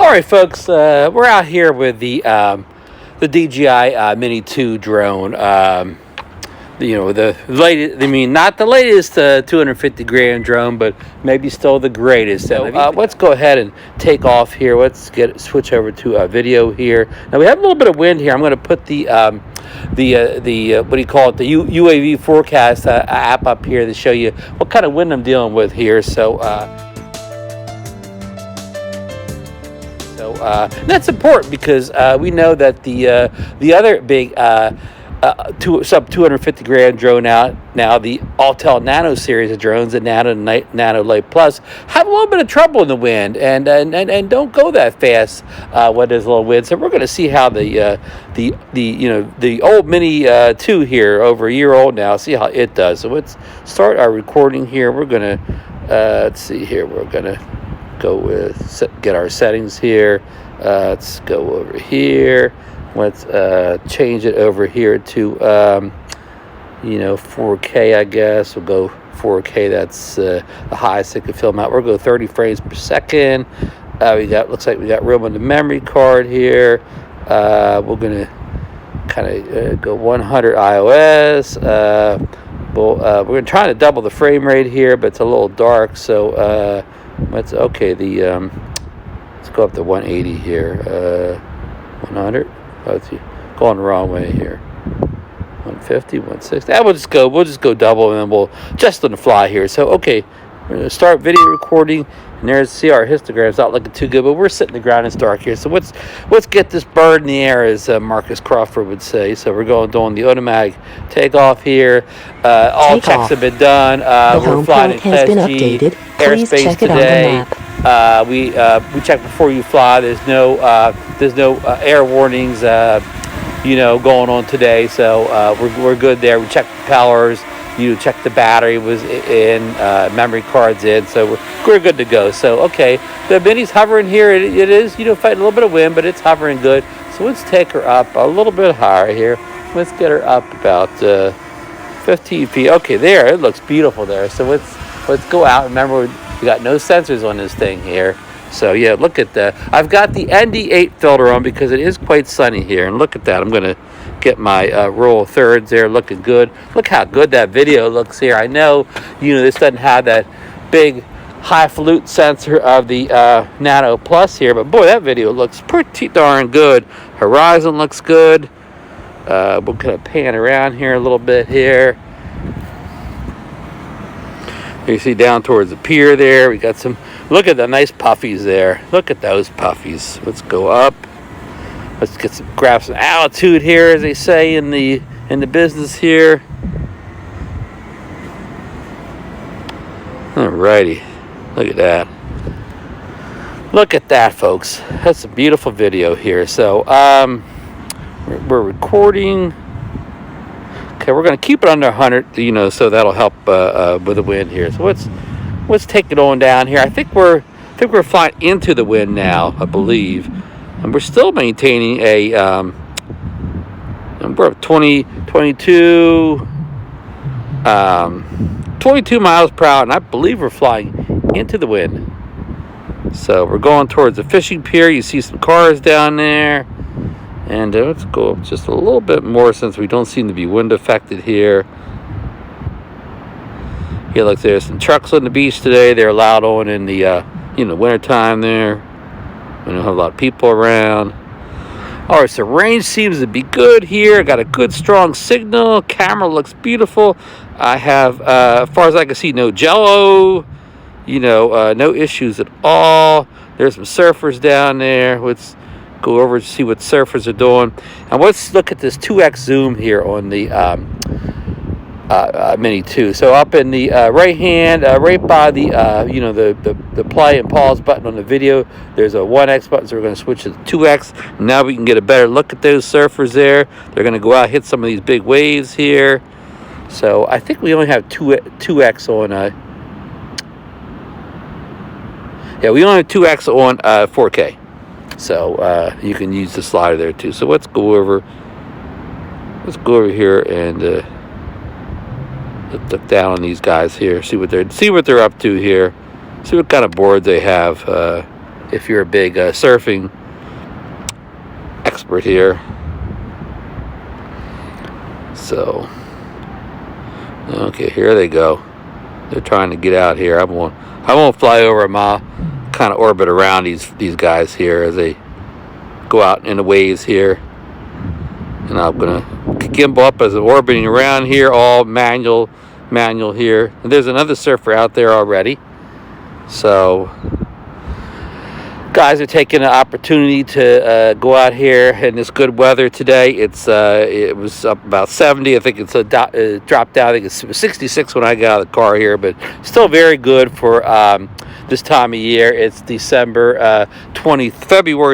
All right, folks, we're out here with the DJI Mini 2 drone. The latest, I mean, not the latest 250 grand drone, but maybe still the greatest. So let's go ahead and take off here. Let's switch over to video here. Now we have a little bit of wind here. I'm going to put the what do you call it, the UAV forecast app up here to show you what kind of wind I'm dealing with here. So that's important because we know that the other big sub 250 grand drone now the Untitled Nano series of drones, the Nano Light Plus, have a little bit of trouble in the wind and don't go that fast when there's a little wind. So we're going to see how the old Mini 2 here, over a year old now, see how it does. So let's start our recording here. We're going to let's see here. We're going to go with get our settings here. Let's go over here. Let's change it over here to 4K. I guess we'll go 4K. That's the highest it can film out. We'll go 30 frames per second. Looks like we got room on the memory card here. We're gonna kind of go 100 iOS. We're gonna try to double the frame rate here, but it's a little dark. So let's go up to 180 here. 100. Let's see, going the wrong way here. 150, 160. We'll just go double, and then we'll just on the fly here. So okay, we're gonna start video recording, and see our histogram's not looking too good, but we're sitting the ground. It's dark here. So let's get this bird in the air, as Marcus Crawford would say. So we're doing the automatic takeoff here. All checks have been done. We're flying in Class G airspace today. We check before you fly. There's no air warnings going on today, so we're good there. We checked the propellers, check the battery was in, memory cards in, so we're good to go. So okay, the Mini's hovering here. It is fighting a little bit of wind, but it's hovering good. So let's take her up a little bit higher here. Let's get her up about 15 feet. Okay, there, it looks beautiful there. So let's go out. Remember, we got no sensors on this thing here. So yeah, look at that. I've got the ND8 filter on because it is quite sunny here. And look at that. I'm going to get my roll of thirds there, looking good. Look how good that video looks here. I know, this doesn't have that big highfalutin sensor of the Nano Plus here, but boy, that video looks pretty darn good. Horizon looks good. We're going to pan around here a little bit here. You see down towards the pier there, we got some, look at the nice puffies there. Look at those puffies. Let's go up. Let's grab some altitude here, as they say in the business here. Alrighty. Look at that. Look at that, folks. That's a beautiful video here. So we're recording. Okay, we're going to keep it under 100, so that'll help with the wind here. So let's take it on down here. I think we're flying into the wind now, I believe, and we're still maintaining a we're at 22 miles per hour, and I believe we're flying into the wind. So we're going towards the fishing pier. You see some cars down there. And let's go up just a little bit more since we don't seem to be wind affected here. Here, look, there's some trucks on the beach today. They're allowed on in the winter time there. We don't have a lot of people around. All right, so range seems to be good here. Got a good strong signal. Camera looks beautiful. I have, as far as I can see, no jello. No issues at all. There's some surfers down there. Let's go over to see what surfers are doing, and let's look at this 2x zoom here on the Mini 2. So up in the right hand, right by the the play and pause button on the video, there's a 1x button. So we're going to switch to 2x. Now we can get a better look at those surfers there. They're going to go out, hit some of these big waves here. So I think we only have 2x on. We only have 2x on 4K. So you can use the slider there too. So let's go over here and look down on these guys here. See what they're up to here. See what kind of board they have. if you're a big surfing expert here. So, okay, here they go. They're trying to get out here. I won't fly over them. I'll kind of orbit around these guys here as they go out in the waves here. And I'm gonna gimbal up as I'm orbiting around here, all manual here. And there's another surfer out there already. So guys are taking the opportunity to go out here in this good weather today. It was up about 70. I think it's dropped down. I think it's 66 when I got out of the car here, but still very good for this time of year. It's February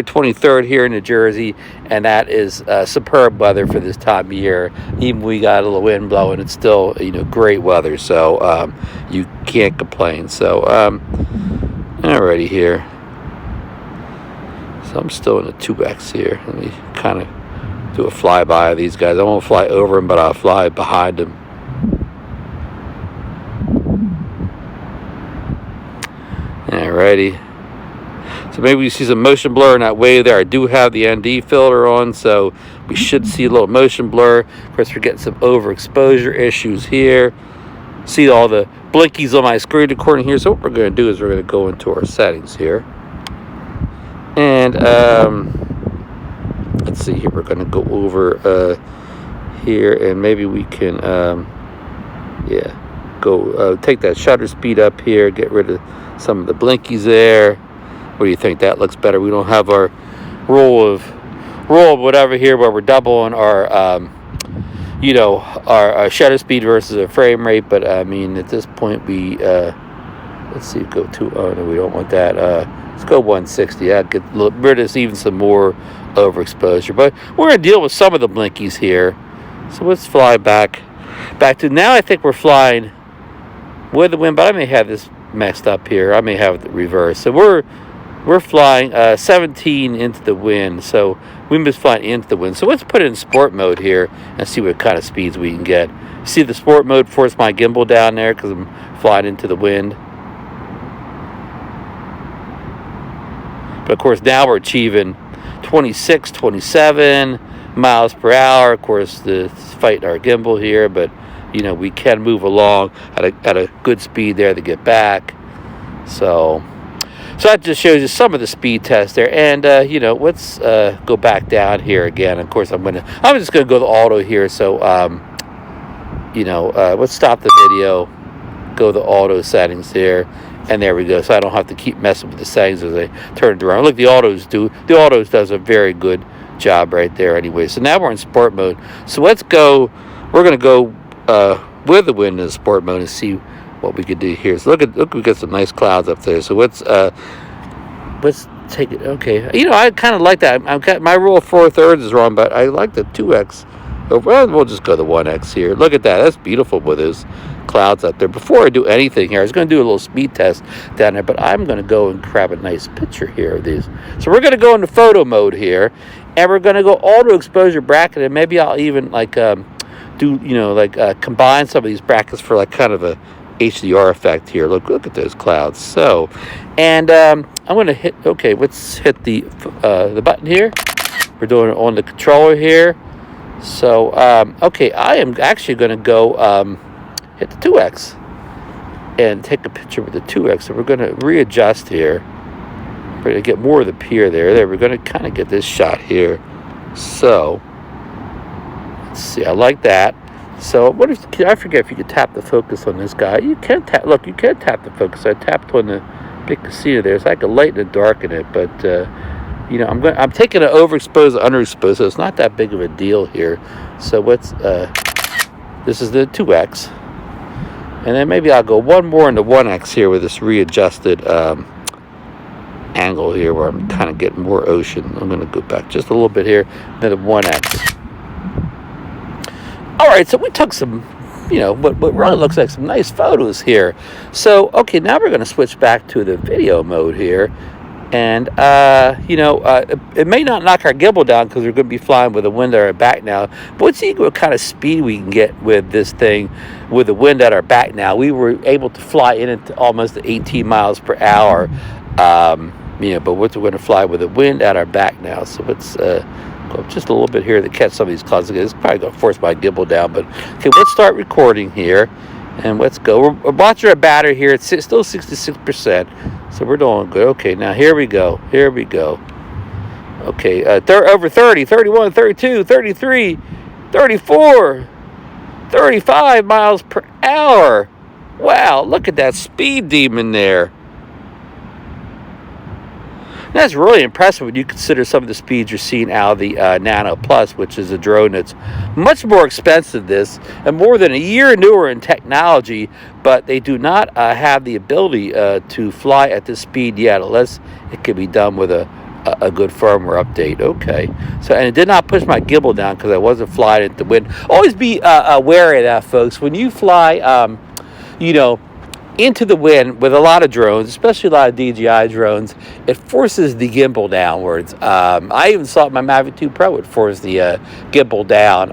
23rd here in New Jersey, and that is superb weather for this time of year. Even we got a little wind blowing, it's still great weather. So you can't complain. So alrighty here. So I'm still in the 2X here. Let me kind of do a flyby of these guys. I won't fly over them, but I'll fly behind them. Alrighty. So maybe we see some motion blur in that wave there. I do have the ND filter on, so we should see a little motion blur. Of course, we're getting some overexposure issues here. See all the blinkies on my screen recording here. So what we're going to do is we're going to go into our settings here. And let's see here. We're going to go over here, and maybe we can, go take that shutter speed up here, get rid of some of the blinkies there. What do you think? That looks better. We don't have our roll of whatever here, where we're doubling our our shutter speed versus a frame rate. But I mean, at this point, we let's see, go to, oh no, we don't want that. Let's go 160. I'd get rid of even some more overexposure. But we're going to deal with some of the blinkies here. So let's fly back to, now I think we're flying with the wind, but I may have this messed up here. I may have it reversed. So we're flying 17 into the wind. So we must fly into the wind. So let's put it in sport mode here and see what kind of speeds we can get. See the sport mode force my gimbal down there because I'm flying into the wind. But of course, now we're achieving 26, 27 miles per hour. Of course, the fighting our gimbal here, but we can move along at a good speed there to get back. So that just shows you some of the speed tests there. And let's go back down here again. Of course, I'm just gonna go to auto here. So let's stop the video, go to auto settings here. And there we go. So I don't have to keep messing with the settings as I turn it around. Look, the autos does a very good job right there anyway. So now we're in sport mode. So let's go. We're going to go with the wind in sport mode and see what we could do here. So look, we got some nice clouds up there. So let's take it. Okay. I kind of like that. My rule of 4/3 is wrong, but I like the 2X. Well, we'll just go the 1X here. Look at that. That's beautiful with those clouds up there. Before I do anything here, I was going to do a little speed test down there, but I'm going to go and grab a nice picture here of these. So we're going to go into photo mode here, and we're going to go auto exposure bracket, and maybe I'll even combine some of these brackets for like kind of a HDR effect here. Look at those clouds. So, and I'm going to hit. Okay, let's hit the button here. We're doing it on the controller here. So, okay, I am actually going to go hit the 2X and take a picture with the 2X. So we're going to readjust here. We're going to get more of the pier there. We're going to kind of get this shot here. So, let's see. I like that. So, I forget if you could tap the focus on this guy. You can tap. Look, you can tap the focus. I tapped on the big casino there. So I could lighten and darken it, but I'm taking an overexposed, underexposed, so it's not that big of a deal here. So this is the 2X, and then maybe I'll go one more into 1X here with this readjusted angle here, where I'm kind of getting more ocean. I'm going to go back just a little bit here, then a 1X. All right, so we took some, what really looks like some nice photos here. So okay, now we're going to switch back to the video mode here. And, it may not knock our gimbal down because we're going to be flying with the wind at our back now. But let's see what kind of speed we can get with this thing with the wind at our back now. We were able to fly in at almost 18 miles per hour but we're going to fly with the wind at our back now. So let's go just a little bit here to catch some of these clouds. It's probably going to force my gimbal down, but okay, let's start recording here, and let's go. We're watching our battery here. It's still 66%, so we're doing good. Okay, now here we go. Here we go. Okay, over 30, 31, 32, 33, 34, 35 miles per hour. Wow, look at that speed demon there. That's really impressive when you consider some of the speeds you're seeing out of the Nano Plus, which is a drone that's much more expensive than this and more than a year newer in technology, but they do not have the ability to fly at this speed yet, unless it can be done with a good firmware update. Okay, so, and it did not push my gimbal down because I wasn't flying at the wind. Always be aware of that, folks. When you fly, into the wind with a lot of drones, especially a lot of DJI drones, it forces the gimbal downwards. I even saw it in my Mavic 2 Pro, it forced the gimbal down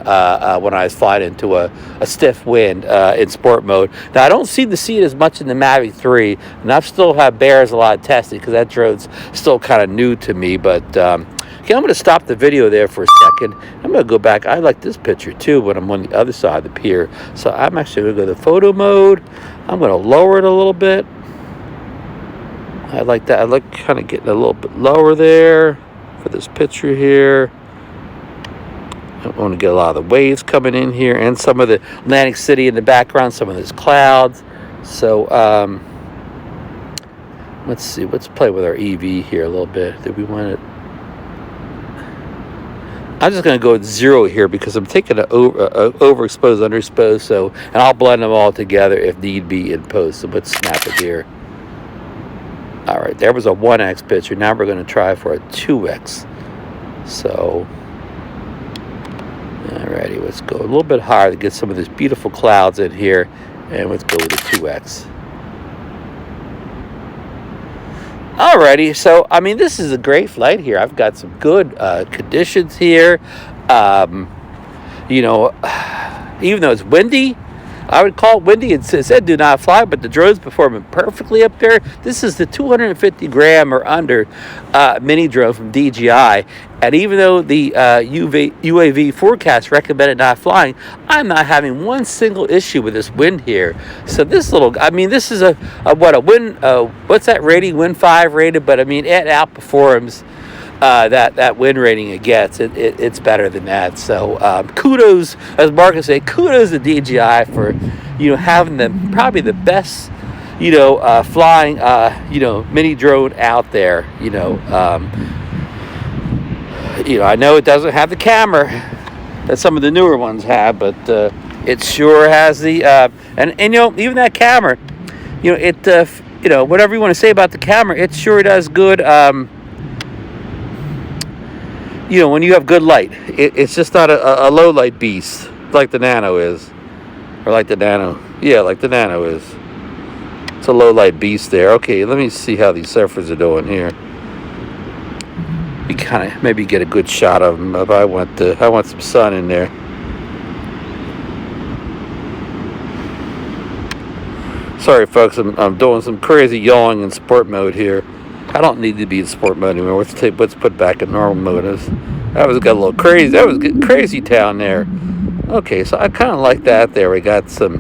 when I was flying into a stiff wind in sport mode. Now, I don't seem to see it as much in the Mavic 3, and I've still had bears a lot of testing because that drone's still kind of new to me, but okay, I'm going to stop the video there for a second. I'm going to go back. I like this picture too when I'm on the other side of the pier. So I'm actually going to go to photo mode. I'm going to lower it a little bit. I like that. I like kind of getting a little bit lower there for this picture here. I want to get a lot of the waves coming in here and some of the Atlantic City in the background, some of those clouds. So let's see. Let's play with our EV here a little bit. Do we want it? I'm just going to go with 0 here because I'm taking an overexposed, underexposed, so, and I'll blend them all together if need be in post. So let's snap it here. All right, there was a 1x picture. Now we're going to try for a 2x. So, alrighty, let's go a little bit higher to get some of these beautiful clouds in here, and let's go with a 2x. Alrighty, so I mean, this is a great flight here. I've got some good conditions here. Even though it's windy, I would call it windy. It said do not fly, but the drone's performing perfectly up there. This is the 250 gram or under mini drone from DJI. And even though the UAV forecast recommended not flying, I'm not having one single issue with this wind here. So this little, I mean, this is a wind, what's that rating? Wind 5 rated, but I mean, it outperforms that wind rating it gets. It's better than that. So kudos, as Marcus say, kudos to DJI for having probably the best flying mini drone out there. I know it doesn't have the camera that some of the newer ones have, but it sure has the and even that camera, whatever you want to say about the camera, it sure does good. When you have good light, it's just not a low light beast like the Nano is, or like the Nano, like the Nano is. It's a low light beast there. Okay, let me see how these surfers are doing here. We kind of maybe get a good shot of them. If I want some sun in there. Sorry, folks. I'm doing some crazy yawing in sport mode here. I don't need to be in sport mode anymore. Let's put back in normal mode. That was got a little crazy. That was getting crazy town there. Okay, so I kind of like that there. We got some,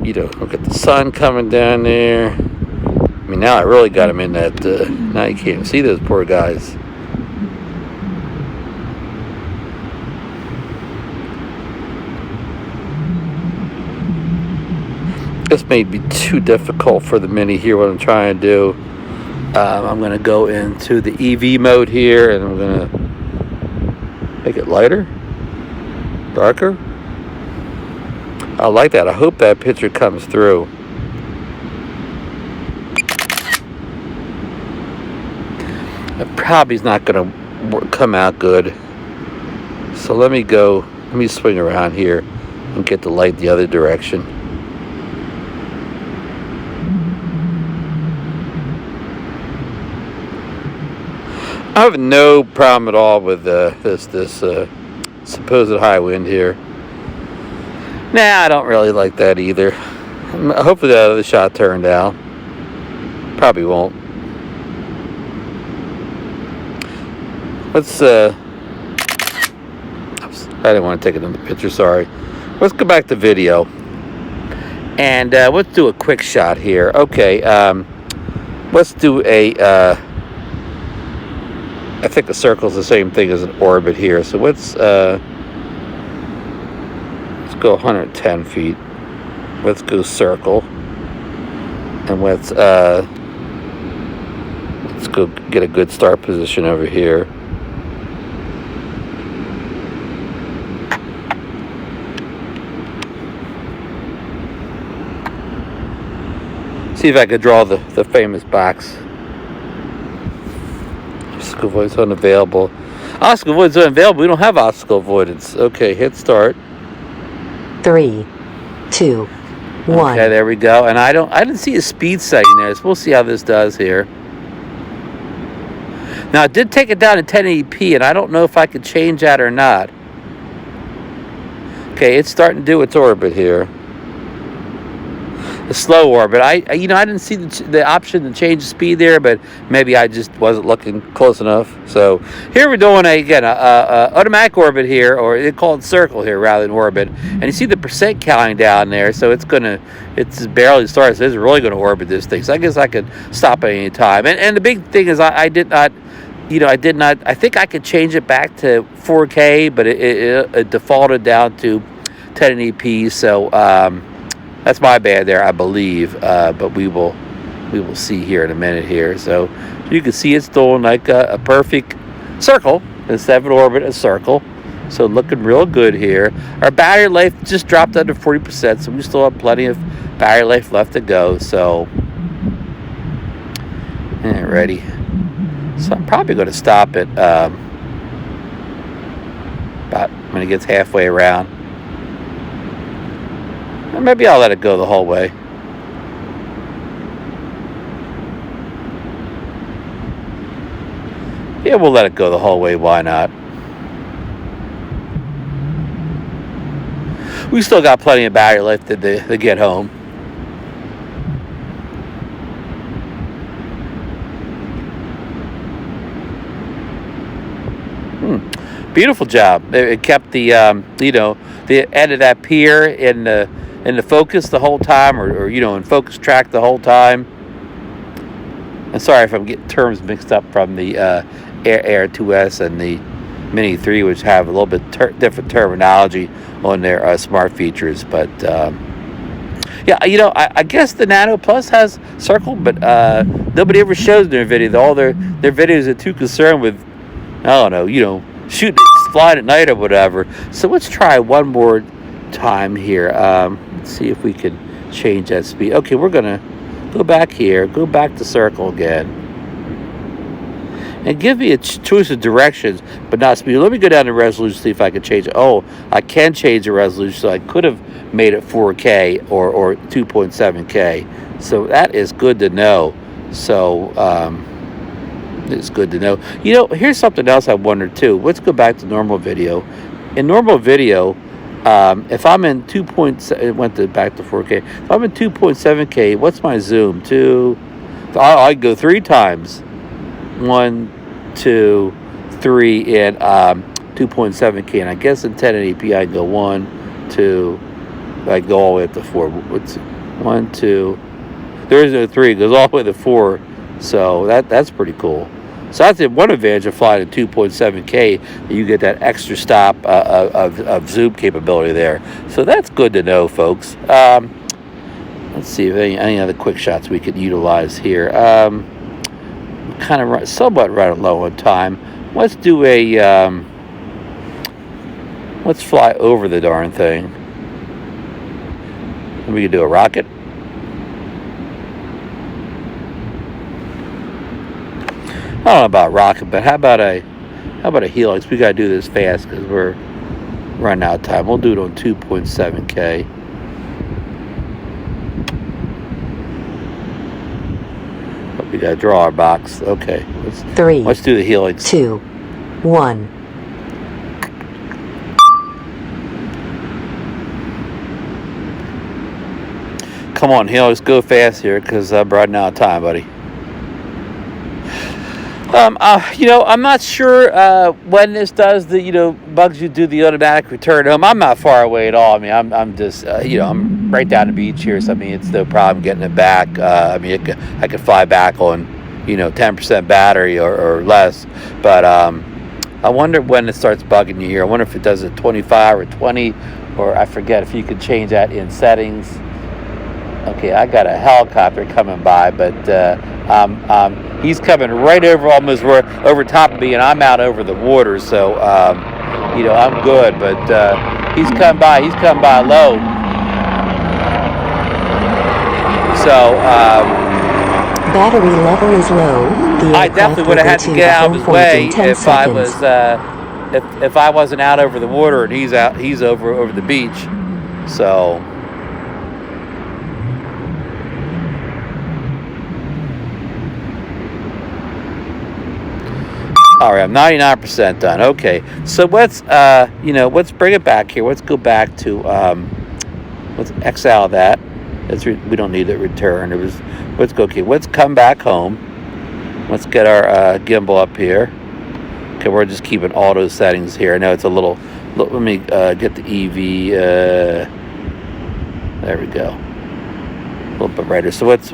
look at the sun coming down there. I mean, now I really got them in that. Now you can't see those poor guys. This may be too difficult for the Mini here, what I'm trying to do. I'm going to go into the EV mode here, and I'm going to make it lighter, darker. I like that. I hope that picture comes through. It probably is not going to come out good. So let me swing around here and get the light the other direction. I have no problem at all with this supposed high wind here. Nah, I don't really like that either. Hopefully that other shot turned out. Probably won't. let's I didn't want to take another picture, sorry. Let's go back to video. And let's do a quick shot here. Okay, let's do a, I think a circle is the same thing as an orbit here. So let's go 110 feet. Let's go circle. And let's go get a good start position over here. See if I could draw the famous box. Obstacle avoidance unavailable. Obstacle avoidance unavailable. We don't have obstacle avoidance. Okay, hit start. 3, 2, 1. Okay, there we go. And I didn't see a speed setting there, so we'll see how this does here. Now, it did take it down to 1080p, and I don't know if I could change that or not. Okay, it's starting to do its orbit here. The slow orbit. I didn't see the option to change the speed there, but maybe I just wasn't looking close enough. So here we're doing a automatic orbit here, or they call it circle here rather than orbit. And you see the percent counting down there, so it's barely started. So it's really going to orbit this thing. So I guess I could stop at any time. And the big thing is I think I could change it back to 4K, but it defaulted down to 1080p. So that's my bad there, I believe. But we will see here in a minute here. So you can see it's doing like a perfect circle instead of an orbit, a circle. So looking real good here. Our battery life just dropped under 40%, so we still have plenty of battery life left to go. So ready. So I'm probably going to stop it about when it gets halfway around. Or maybe I'll let it go the whole way. Yeah, we'll let it go the whole way. Why not? We still got plenty of battery life to get home. Beautiful job. It kept the the end of that pier in the focus the whole time, or in focus track the whole time. I'm sorry if I'm getting terms mixed up from the Air 2S and the Mini 3, which have a little bit different terminology on their smart features. But yeah, I guess the Nano Plus has circle, but nobody ever shows their video. All their videos are too concerned with, I don't know, shooting, flying at night or whatever. So let's try one more time here. Let's see if we can change that speed. Okay, we're gonna go back here, go back to circle again, and give me a choice of directions, but not speed. Let me go down to resolution, see if I can change it. Oh, I can change the resolution, so I could have made it 4K or 2.7K. So that is good to know. So it's good to know. Here's something else I wondered too. Let's go back to normal video. In normal video, if I'm in it went back to 4K. If I'm in 2.7K, what's my zoom? I go 3 times. 1, 2, 3 in 2.7K, and I guess in 1080p I go 1, 2, I go all the way up to 4. What's 1, 2? There is no 3. It goes all the way to 4. So that's pretty cool. So that's one advantage of flying at 2.7K. You get that extra stop of zoom capability there. So that's good to know, folks. Let's see if any other quick shots we could utilize here. Kind of somewhat running low on time. Let's do let's fly over the darn thing. We could do a rocket. I don't know about rocket, but how about a Helix? We gotta do this fast because we're running out of time. We'll do it on 2.7K. But we gotta draw our box. Okay, let's do the Helix. 2, 1. Come on, Helix, go fast here because I'm running out of time, buddy. I'm not sure when this does the, bugs you do the automatic return home. I'm not far away at all. I mean, I'm just, I'm right down the beach here, so I mean, it's no problem getting it back. I mean, I could fly back on, 10% battery or less. But I wonder when it starts bugging you here. I wonder if it does it 25 or 20, or I forget if you could change that in settings. Okay, I got a helicopter coming by, but he's coming right over, almost over top of me, and I'm out over the water, so I'm good. But he's come by low, so Battery level is low. I definitely would have had to get out of his way if I was if I wasn't out over the water and he's over the beach, so. All right, I'm 99% done. Okay, so let's bring it back here. Let's go back to let's X out that. We don't need it returned. Let's go. Okay, let's come back home. Let's get our gimbal up here. Okay, we're just keeping auto settings here. I know it's a little. Let me get the EV. There we go. A little bit brighter. So let's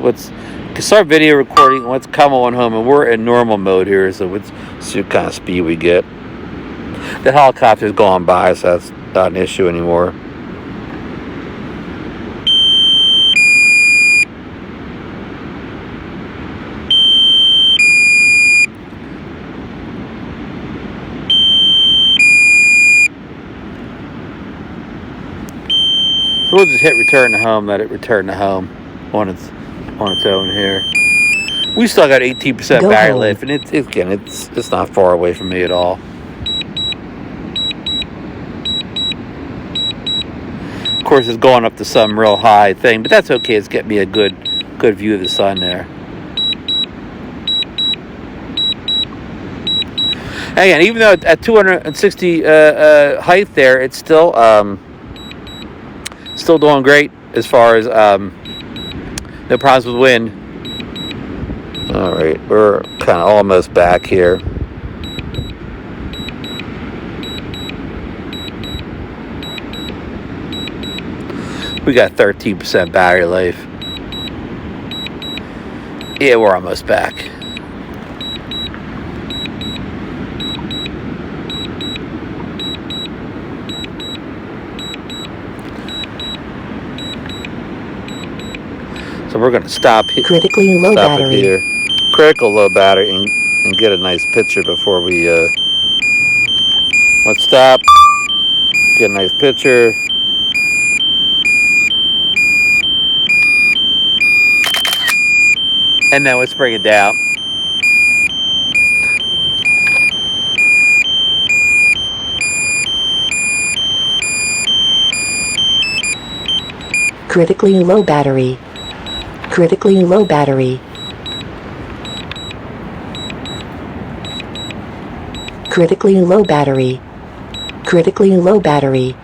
start video recording. Let's come on home, and we're in normal mode here. So let's see what kind of speed we get. The helicopter's gone by, so that's not an issue anymore. So we'll just hit return to home, let it return to home on its own here. We still got 18% battery life, and it's not far away from me at all. Of course, it's going up to some real high thing, but that's okay. It's getting me a good view of the sun there. Again, even though at 260 height there, it's still doing great as far as no problems with wind. All right, we're kind of almost back here. We got 13% battery life. Yeah, we're almost back. So we're going to stop critically low battery here. Critical low battery, and get a nice picture before we let's stop, get a nice picture, and then let's bring it down. critically low battery, critically low battery, critically low battery, critically low battery.